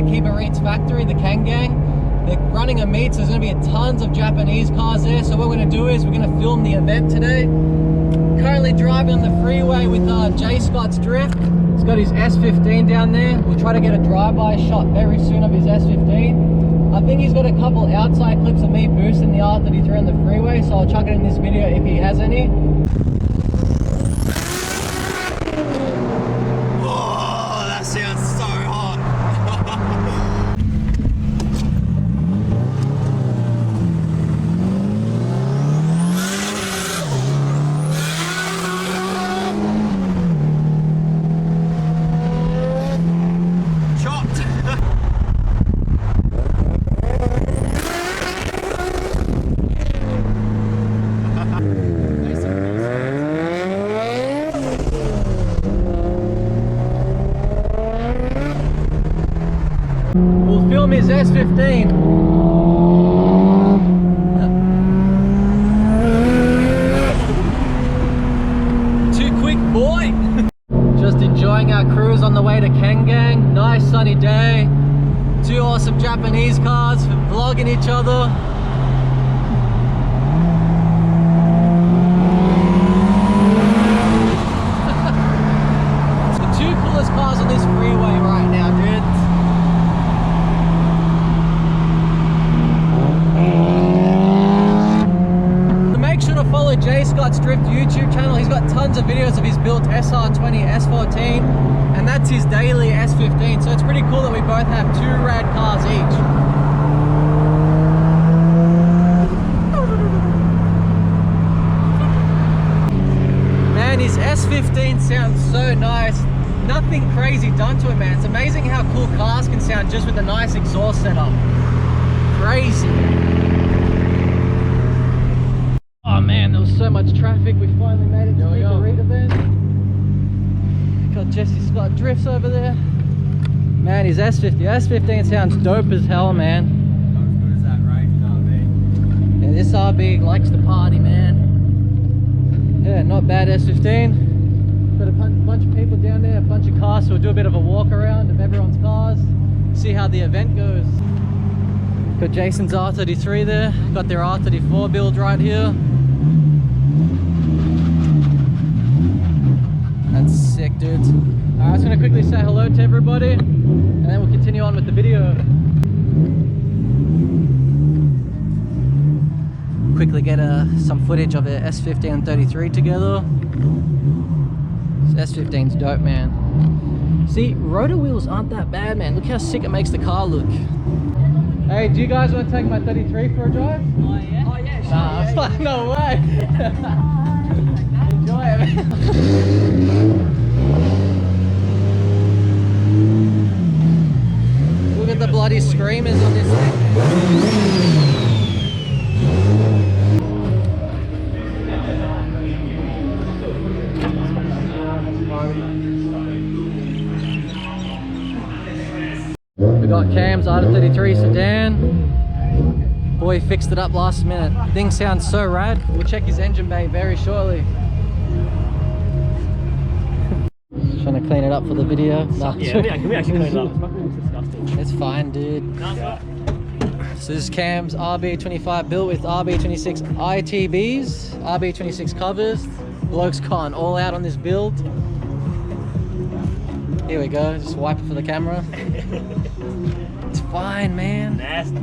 Keeper Reet's factory, the Kang gang. They're running a meet, so there's going to be tons of Japanese cars there. So what we're going to do is we're going to film the event today. Currently driving on the freeway with jscottsdrift. He's got his S15 down there. We'll try to get a drive-by shot very soon of his S15. I think he's got a couple outside clips of me boosting the R33 on the freeway, so I'll chuck it in this video if he has any. Oh, that sounds so hot. We'll film his S15. Too quick, boy. Just enjoying our cruise on the way to Kang. Nice sunny day. Two awesome Japanese cars vlogging each other. It's the two coolest cars on this freeway right now, dude. Make sure to follow jscottsdrift YouTube channel. He's got tons of videos of his built R33, S14, and that's his daily S15. So it's pretty cool that we both have two rad cars each. Man, his S15 sounds so nice. Nothing crazy done to it, man. It's amazing how cool cars can sound just with a nice exhaust setup. Crazy. Oh man, there was so much traffic. We finally made it to the reet event. Got Jesse Scott drifts over there. Man, his S15 sounds dope as hell, man. Not as good as that range RB. Yeah, this RB likes to party, man. Yeah, not bad S15. Got a bunch of people down there, a bunch of cars, so we'll do a bit of a walk around of everyone's cars, see how the event goes. Got Jason's R33 there, got their R34 build right here. That's sick, dudes. Alright, I'm just gonna quickly say hello to everybody and then we'll continue on with the video. Quickly get some footage of the S15 and 33 together. This S15's dope, man. See, rotor wheels aren't that bad, man. Look how sick it makes the car look. Hey, do you guys want to take my 33 for a drive? Oh yeah? Oh yeah, sure. Nah, yeah. No way. Enjoy it, man. Look at the bloody screamers on this thing. We got Cam's R33 sedan. Boy fixed it up last minute. Thing sounds so rad. We'll check his engine bay very shortly. Just trying to clean it up for the video. No. Yeah, we actually clean it up. It looks disgusting. It's fine, dude. No, yeah. So this is Cam's RB25 built with RB26 ITBs, RB26 covers. Blokes gone all out on this build. Here we go, just wipe it for the camera. It's fine, man. Nasty.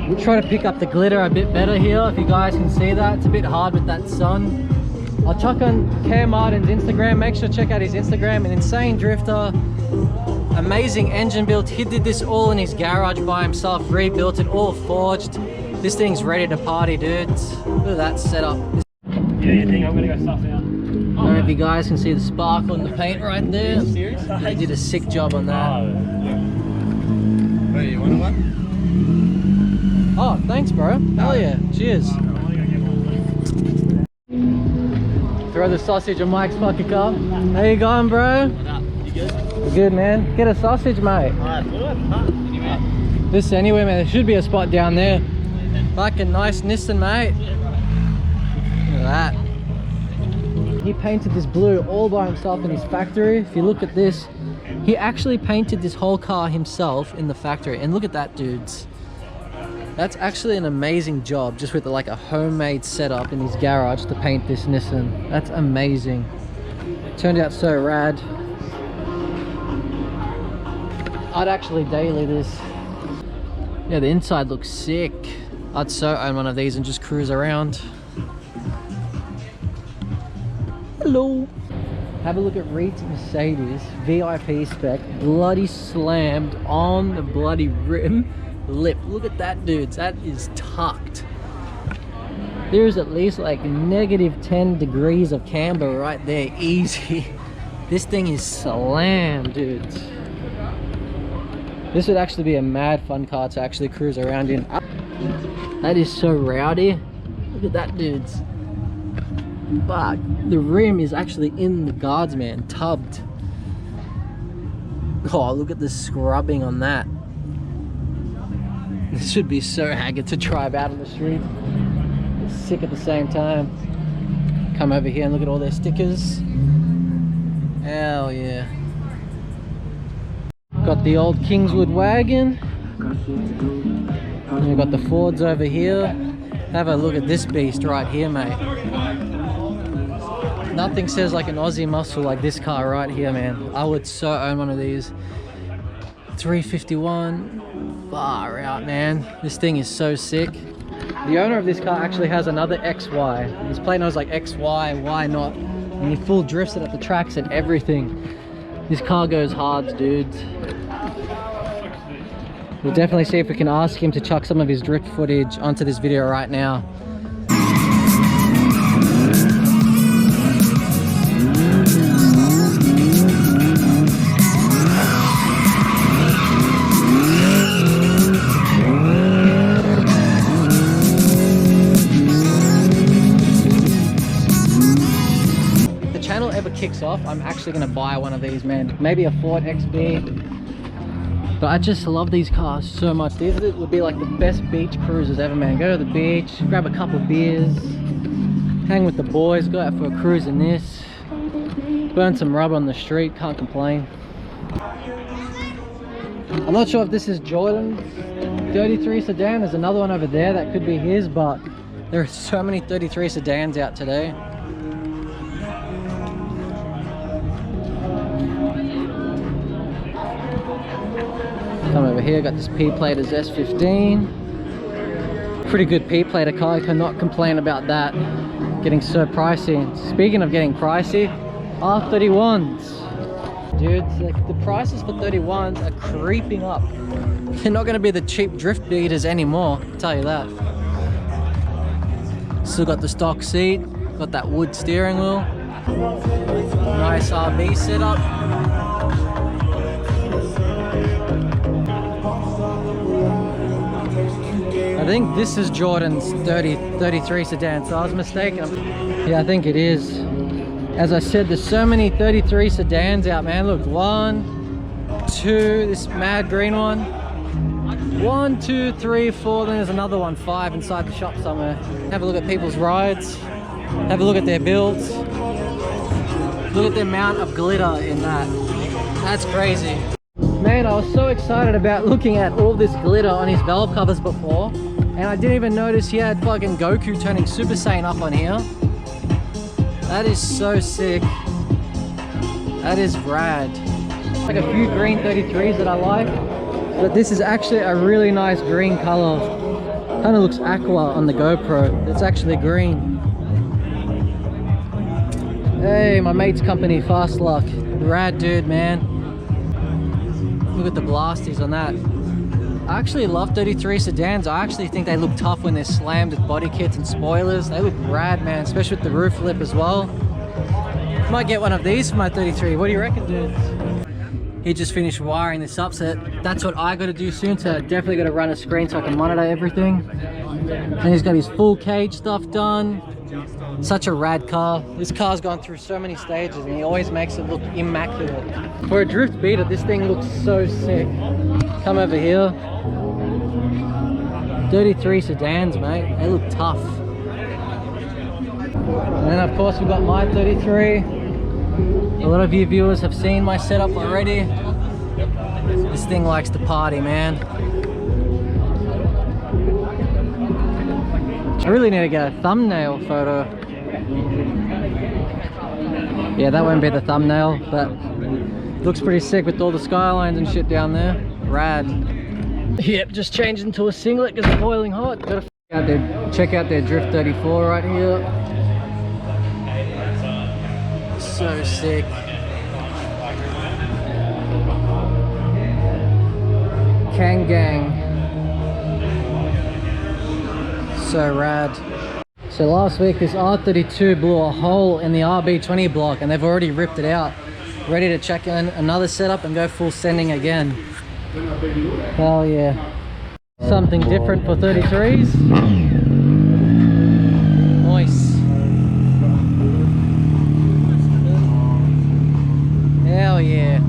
We'll try to pick up the glitter a bit better here, if you guys can see that. It's a bit hard with that sun. I'll chuck on Cam Martin's Instagram. Make sure to check out his Instagram. An insane drifter. Amazing engine build. He did this all in his garage by himself. Rebuilt it, all forged. This thing's ready to party, dudes. Look at that setup. You do your thing, I'm gonna go stuff out. I don't know if you guys can see the sparkle in the paint right there. Are you serious? They did a sick job on that. Oh, Wait, you want one? Oh, thanks, bro. Hell yeah. Cheers. I'm gonna go get one. Throw the sausage in Mike's fucking cup. How you going, bro? What up? You good? Good, man. Get a sausage, mate. Alright, good. Anyway. This anyway, man. There should be a spot down there. Fucking nice Nissan, mate. Look at that. He painted this blue all by himself in his factory. If you look at this, He actually painted this whole car himself in the factory, and look at that, dudes. That's actually an amazing job, just with like a homemade setup in his garage to paint this Nissan. That's amazing. Turned out so rad. I'd actually daily this. Yeah, the inside looks sick. I'd so own one of these and just cruise around. Hello. Have a look at Reet's Mercedes VIP spec, bloody slammed on the bloody rim lip. Look at that, dudes. That is tucked. There's at least like -10 degrees of camber right there, easy. This thing is slammed, dudes. This would actually be a mad fun car to actually cruise around in. That is so rowdy. Look at that, dudes. Fuck, the rim is actually in the guards, man, tubbed. Oh, look at the scrubbing on that. This should be so haggard to drive out on the street. It's sick at the same time. Come over here and look at all their stickers. Hell yeah. Got the old Kingswood wagon. And we've got the Fords over here. Have a look at this beast right here, mate. Nothing says like an Aussie muscle like this car right here, man. I would so own one of these. 351, far out, man. This thing is so sick. The owner of this car actually has another XY. His plate knows like XY, why not? And he full drifts it at the tracks and everything. This car goes hard, dudes. We'll definitely see if we can ask him to chuck some of his drift footage onto this video right now. Kicks off, I'm actually gonna buy one of these, man. Maybe a Ford XB. But I just love these cars so much. These would be like the best beach cruisers ever, man. Go to the beach, grab a couple of beers, hang with the boys, go out for a cruise in this, burn some rubber on the street, can't complain. I'm not sure if this is Jordan's 33 sedan. There's another one over there that could be his, but there are so many 33 sedans out today. Come over here, got this P-Plater's S15. Pretty good P-Plater car, I cannot complain about that. Getting so pricey. Speaking of getting pricey, R31s. Dude, like the prices for 31s are creeping up. They're not going to be the cheap drift beaters anymore, I'll tell you that. Still got the stock seat, got that wood steering wheel. Nice RB setup. I think this is Jordan's 33 sedan, so I was mistaken. Yeah, I think it is. As I said, there's so many 33 sedans out, man. Look, 1, 2, this mad green one. 1, 2, 3, 4, then there's another one, 5 inside the shop somewhere. Have a look at people's rides. Have a look at their builds. Look at the amount of glitter in that. That's crazy. Man, I was so excited about looking at all this glitter on his valve covers before, and I didn't even notice he had fucking Goku turning Super Saiyan up on here. That is so sick. That is rad. Like a few green 33s that I like, but this is actually a really nice green color. Kind of looks aqua on the GoPro. It's actually green. Hey, my mate's company, Fast Luck. Rad dude, man. Look at the blasties on that. I actually love 33 sedans. I actually think they look tough when they're slammed with body kits and spoilers. They look rad, man, especially with the roof lip as well. Might get one of these for my 33. What do you reckon, dudes? He just finished wiring this up, so that's what I got to do soon. So definitely got to run a screen so I can monitor everything. And he's got his full cage stuff done. Such a rad car. This car's gone through so many stages and he always makes it look immaculate. For a drift beater, this thing looks so sick. Come over here. 33 sedans, mate. They look tough. And then of course we've got my 33. A lot of you viewers have seen my setup already. This thing likes to party, man. I really need to get a thumbnail photo. Yeah, that won't be the thumbnail, but looks pretty sick with all the skylines and shit down there. Rad. Yep, just changed into a singlet because it's boiling hot. Gotta check out their Drift 34 right here. So sick. Kang gang. So rad. So last week this R32 blew a hole in the RB20 block and they've already ripped it out. Ready to check in another setup and go full sending again. Hell yeah. Something different for 33s. Nice. Hell yeah.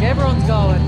Everyone's going.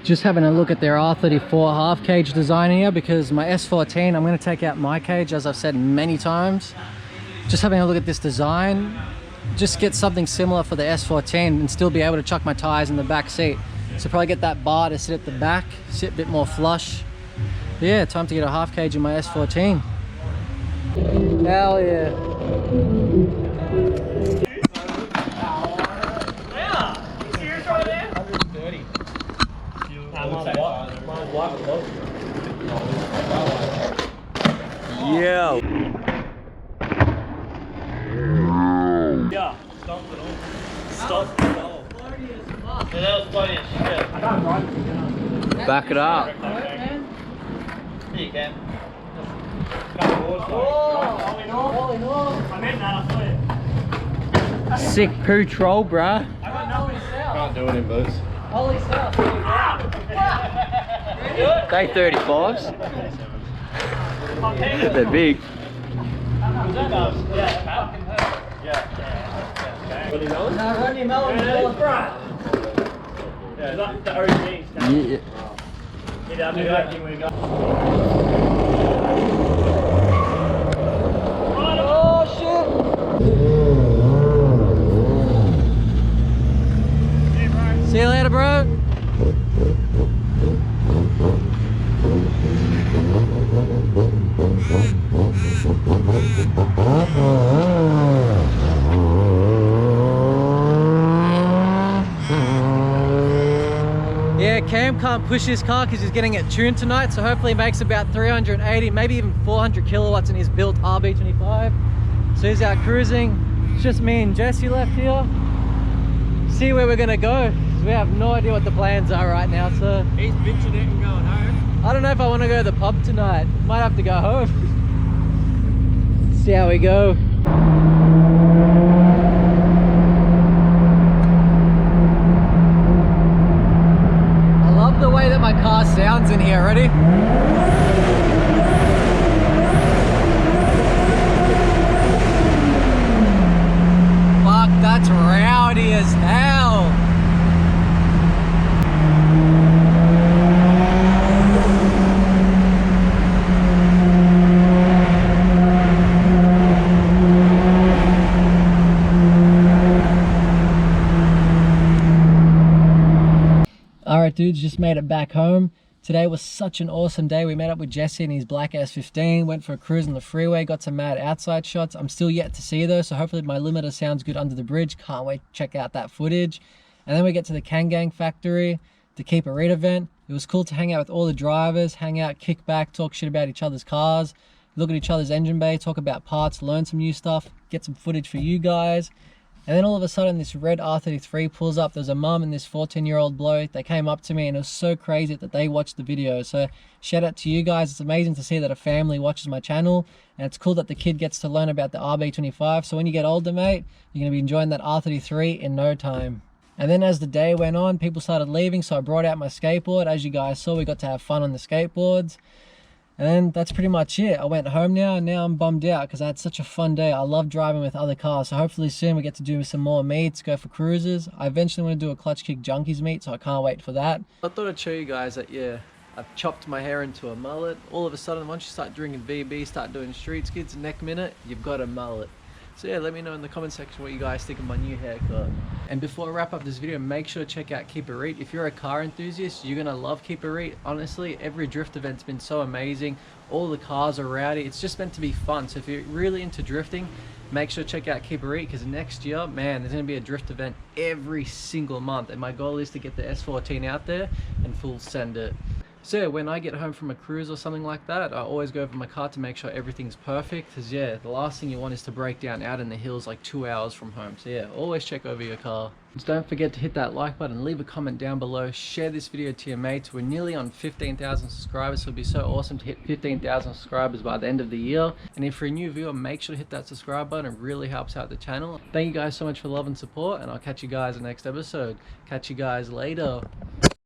Just having a look at their R34 half cage design here because my S14, I'm going to take out my cage as I've said many times. Just having a look at this design, just get something similar for the S14 and still be able to chuck my tires in the back seat. So probably get that bar to sit at the back, sit a bit more flush. But yeah, time to get a half cage in my S14. Hell yeah. Yeah. Yeah. Stop it all. Yeah, that was funny as shit. Back it up. Here you can. Sick poo troll, bruh. Can't do it in boots. Holy stuff. Day 35s. They're big. Rodney Mellon. Yeah, the OG stuff. Yeah. Oh shit. See you later, bro. Yeah, Cam can't push his car because he's getting it tuned tonight, so hopefully he makes about 380, maybe even 400 kilowatts in his built RB25. So he's out cruising. It's just me and Jesse left here. See where we're gonna go. We have no idea what the plans are right now, so He's bitching it and going home. I don't know if I want to go to the pub tonight. Might have to go home. See how we go. I love the way that my car sounds in here. Ready? Fuck, that's rowdy as hell. Alright dudes, just made it back home. Today was such an awesome day. We met up with Jesse in his black S15, went for a cruise on the freeway, got some mad outside shots. I'm still yet to see those, so hopefully my limiter sounds good under the bridge. Can't wait to check out that footage. And then we get to the Kang Gang factory to keep a reet event. It was cool to hang out with all the drivers, hang out, kick back, talk shit about each other's cars. look at each other's engine bay, talk about parts, learn some new stuff, get some footage for you guys. And then all of a sudden this red R33 pulls up. There's a mum and this 14-year-old bloke. They came up to me and it was so crazy that they watched the video. So shout out to you guys. It's amazing to see that a family watches my channel. And it's cool that the kid gets to learn about the RB25. So when you get older, mate, you're going to be enjoying that R33 in no time. And then as the day went on, people started leaving. So I brought out my skateboard. As you guys saw, we got to have fun on the skateboards. And then that's pretty much it. I went home now and now I'm bummed out because I had such a fun day. I love driving with other cars. So hopefully soon we get to do some more meets, go for cruises. I eventually want to do a clutch kick junkies meet, so I can't wait for that. I thought I'd show you guys that, yeah, I've chopped my hair into a mullet. All of a sudden, once you start drinking VB, start doing street skids, next minute, you've got a mullet. So yeah, let me know in the comment section what you guys think of my new haircut. And before I wrap up this video, make sure to check out Keep a Reet. If you're a car enthusiast, you're gonna love Keep a Reet. Honestly, every drift event's been so amazing. All the cars are rowdy. It's just meant to be fun. So if you're really into drifting, make sure to check out Keep a Reet, because next year, man, there's gonna be a drift event every single month. And my goal is to get the S14 out there and full send it. So yeah, when I get home from a cruise or something like that, I always go over my car to make sure everything's perfect, because yeah, the last thing you want is to break down out in the hills like 2 hours from home. So yeah, always check over your car. Just don't forget to hit that like button, leave a comment down below, share this video to your mates. We're nearly on 15,000 subscribers, so it'd be so awesome to hit 15,000 subscribers by the end of the year. And if you're a new viewer, make sure to hit that subscribe button. It really helps out the channel. Thank you guys so much for love and support, and I'll catch you guys in the next episode. Catch you guys later.